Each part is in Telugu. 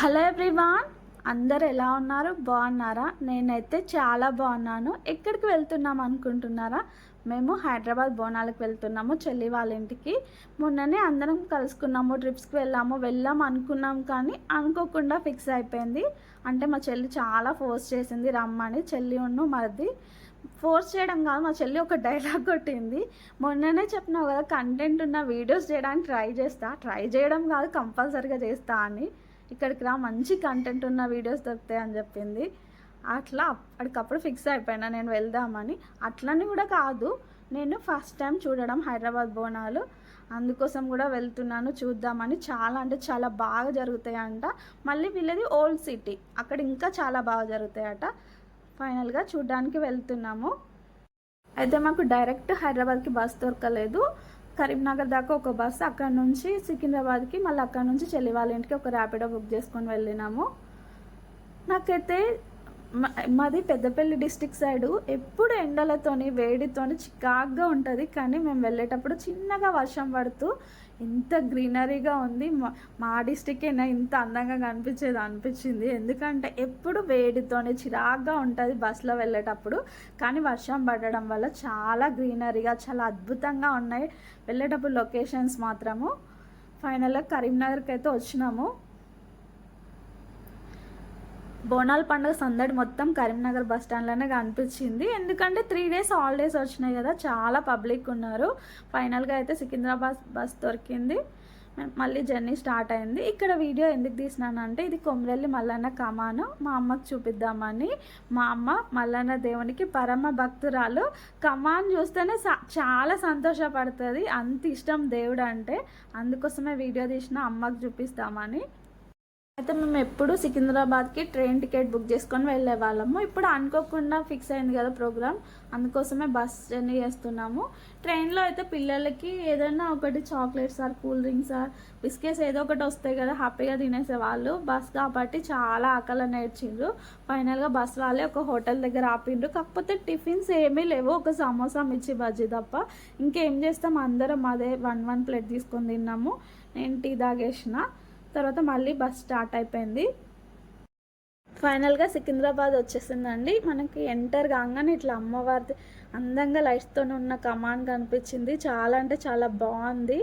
హలో ఎవ్రీవాన్, అందరు ఎలా ఉన్నారు? బాగున్నారా? నేనైతే చాలా బాగున్నాను. ఎక్కడికి వెళ్తున్నాం అనుకుంటున్నారా? మేము హైదరాబాద్ బోనాలకు వెళ్తున్నాము, చెల్లి వాళ్ళ ఇంటికి. మొన్ననే అందరం కలుసుకున్నాము, ట్రిప్స్కి వెళ్దాం అనుకున్నాం, కానీ అనుకోకుండా ఫిక్స్ అయిపోయింది. అంటే మా చెల్లి చాలా ఫోర్స్ చేసింది రమ్మని. చెల్లి ఉన్ను మరిది ఫోర్స్ చేయడం కాదు, మా చెల్లి ఒక డైలాగ్ కొట్టింది. మొన్ననే చెప్పినావు కదా, కంటెంట్ ఉన్న వీడియోస్ చేయడానికి ట్రై చేయడం కాదు, కంపల్సరీగా చేస్తా అని. ఇక్కడికి రా, మంచి కంటెంట్ ఉన్న వీడియోస్ దొరుకుతాయి అని చెప్పింది. అట్లా అప్పటికప్పుడు ఫిక్స్ అయిపోయినా నేను వెళ్దామని. అట్లని కూడా కాదు, నేను ఫస్ట్ టైం చూడడం హైదరాబాద్ బోనాలు, అందుకోసం కూడా వెళ్తున్నాను చూద్దామని. చాలా అంటే చాలా బాగా జరుగుతాయంట. మళ్ళీ వీళ్ళది ఓల్డ్ సిటీ, అక్కడ ఇంకా చాలా బాగా జరుగుతాయట. ఫైనల్గా చూడ్డానికి వెళ్తున్నాము. అయితే మాకు డైరెక్ట్ హైదరాబాద్కి బస్ దొరకలేదు. కరీంనగర్ దాకా ఒక బస్సు, అక్కడ నుంచి సికింద్రాబాద్కి, మళ్ళీ అక్కడ నుంచి చెల్లి వాళ్ళ ఇంటికి ఒక ర్యాపిడో బుక్ చేసుకొని వెళ్ళినాము. నాకైతే మాది పెద్దపల్లి డిస్టిక్ సైడు, ఎప్పుడు ఎండలతోని వేడితోని చికాగ్గా ఉంటుంది. కానీ మేము వెళ్ళేటప్పుడు చిన్నగా వర్షం పడుతూ ఇంత గ్రీనరీగా ఉంది. మా డిస్టిక్ అయినా ఇంత అందంగా అనిపించింది. ఎందుకంటే ఎప్పుడు వేడితోని చిరాగ్గా ఉంటుంది బస్సులో వెళ్ళేటప్పుడు. కానీ వర్షం పడడం వల్ల చాలా గ్రీనరీగా, చాలా అద్భుతంగా ఉన్నాయి వెళ్ళేటప్పుడు లొకేషన్స్ మాత్రము. ఫైనల్గా కరీంనగర్కి అయితే వచ్చినాము. బోనాల పండుగ సందడి మొత్తం కరీంనగర్ బస్ స్టాండ్లోనే కనిపించింది. ఎందుకంటే 3 days హాలిడేస్ వచ్చినాయి కదా, చాలా పబ్లిక్ ఉన్నారు. ఫైనల్గా అయితే సికింద్రాబాద్ బస్ దొరికింది, మళ్ళీ జర్నీ స్టార్ట్ అయింది. ఇక్కడ వీడియో ఎందుకు తీసినానంటే, ఇది కొమరెల్లి మల్లన్న కమాను, మా అమ్మకు చూపిద్దామని. మా అమ్మ మల్లన్న దేవునికి పరమ భక్తురాలు. కమాన్ చూస్తేనే చాలా సంతోషపడుతుంది, అంత ఇష్టం దేవుడు అంటే. అందుకోసమే వీడియో తీసిన, అమ్మకు చూపిస్తామని. అయితే మేము ఎప్పుడు సికింద్రాబాద్కి ట్రైన్ టికెట్ బుక్ చేసుకొని వెళ్ళే వాళ్ళము. ఇప్పుడు అనుకోకుండా ఫిక్స్ అయింది కదా ప్రోగ్రామ్, అందుకోసమే బస్ జర్నీ చేస్తున్నాము. ట్రైన్లో అయితే పిల్లలకి ఏదైనా ఒకటి chocolates or cool drinks or biscuits ఏదో ఒకటి వస్తాయి కదా, హ్యాపీగా తినేసేవాళ్ళు. బస్ కాబట్టి చాలా ఆకలి నేర్చిండ్రు. ఫైనల్గా బస్ వాళ్ళే ఒక హోటల్ దగ్గర ఆపిండ్రు. కాకపోతే టిఫిన్స్ ఏమీ లేవు, ఒక సమోసా మిర్చి బజ్జీ తప్ప. ఇంకేం చేస్తాం, అందరం అదే వన్ ప్లేట్ తీసుకొని తిన్నాము. నేను టీ తాగేసిన తర్వాత మళ్ళీ బస్ స్టార్ట్ అయిపోయింది. ఫైనల్గా సికింద్రాబాద్ వచ్చేసిందండి. మనకి ఎంటర్ కాగానే ఇట్లా అమ్మవారి అందంగా లైట్స్తో ఉన్న కమాన్ కనిపించింది. చాలా అంటే చాలా బాగుంది.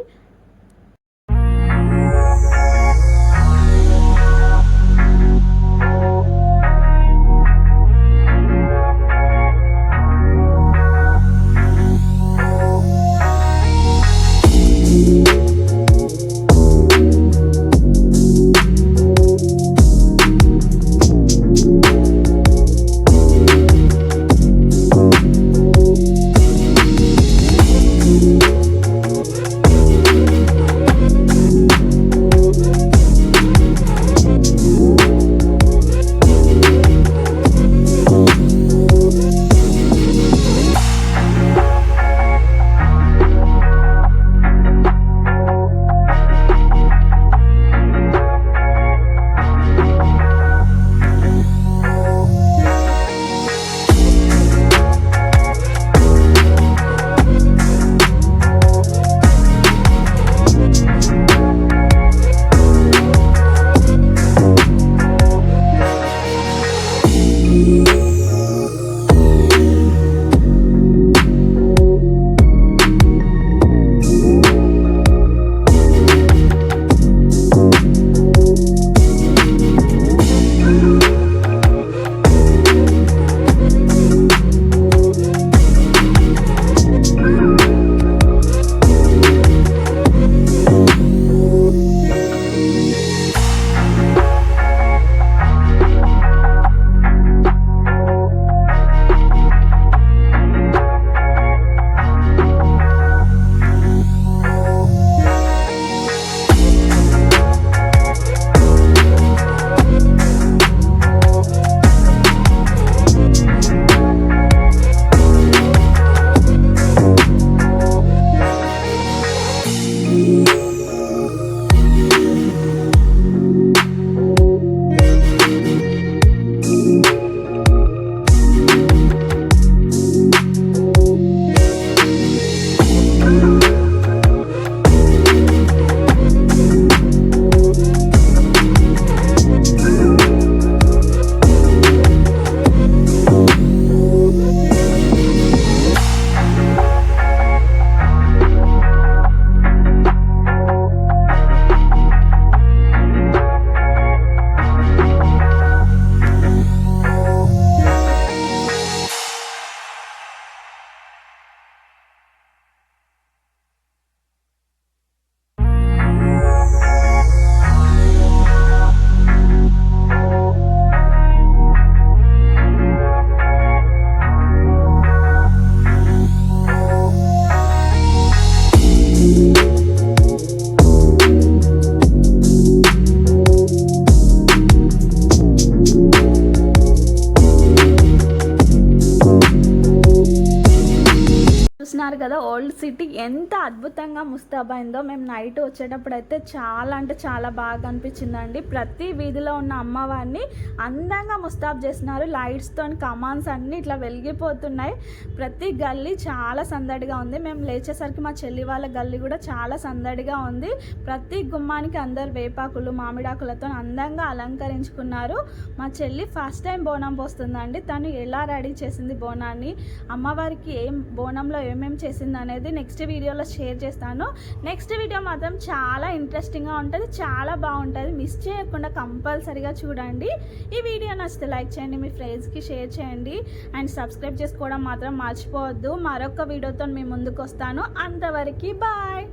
చూస్తున్నారు కదా ఓల్డ్ సిటీ ఎంత అద్భుతంగా ముస్తాబైందో. మేము నైట్ వచ్చేటప్పుడు అయితే చాలా అంటే చాలా బాగా అనిపించిందండి. ప్రతి వీధిలో ఉన్న అమ్మవారిని అందంగా ముస్తాబ్ చేస్తున్నారు. లైట్స్తో కమాన్స్ అన్నీ ఇట్లా వెలిగిపోతున్నాయి. ప్రతి గల్లీ చాలా సందడిగా ఉంది. మేము లేచేసరికి మా చెల్లి వాళ్ళ గల్లీ కూడా చాలా సందడిగా ఉంది. ప్రతి గుమ్మానికి అందరు వేపాకులు మామిడాకులతో అందంగా అలంకరించుకున్నారు. మా చెల్లి ఫస్ట్ టైం బోనం పోస్తుందండి. తను ఎలా రెడీ చేసింది బోనాన్ని, అమ్మవారికి బోనంలో ఏమేమి చేసింది అనేది నెక్స్ట్ వీడియోలో షేర్ చేస్తాను. నెక్స్ట్ వీడియో మాత్రం చాలా ఇంట్రెస్టింగ్గా ఉంటుంది, చాలా బాగుంటుంది. మిస్ చేయకుండా కంపల్సరీగా చూడండి. ఈ వీడియో నచ్చితే లైక్ చేయండి, మీ ఫ్రెండ్స్కి షేర్ చేయండి అండ్ సబ్స్క్రైబ్ చేసుకోవడం మాత్రం మర్చిపోవద్దు. మరొక వీడియోతో మీ ముందుకు వస్తాను. అంతవరకు బాయ్.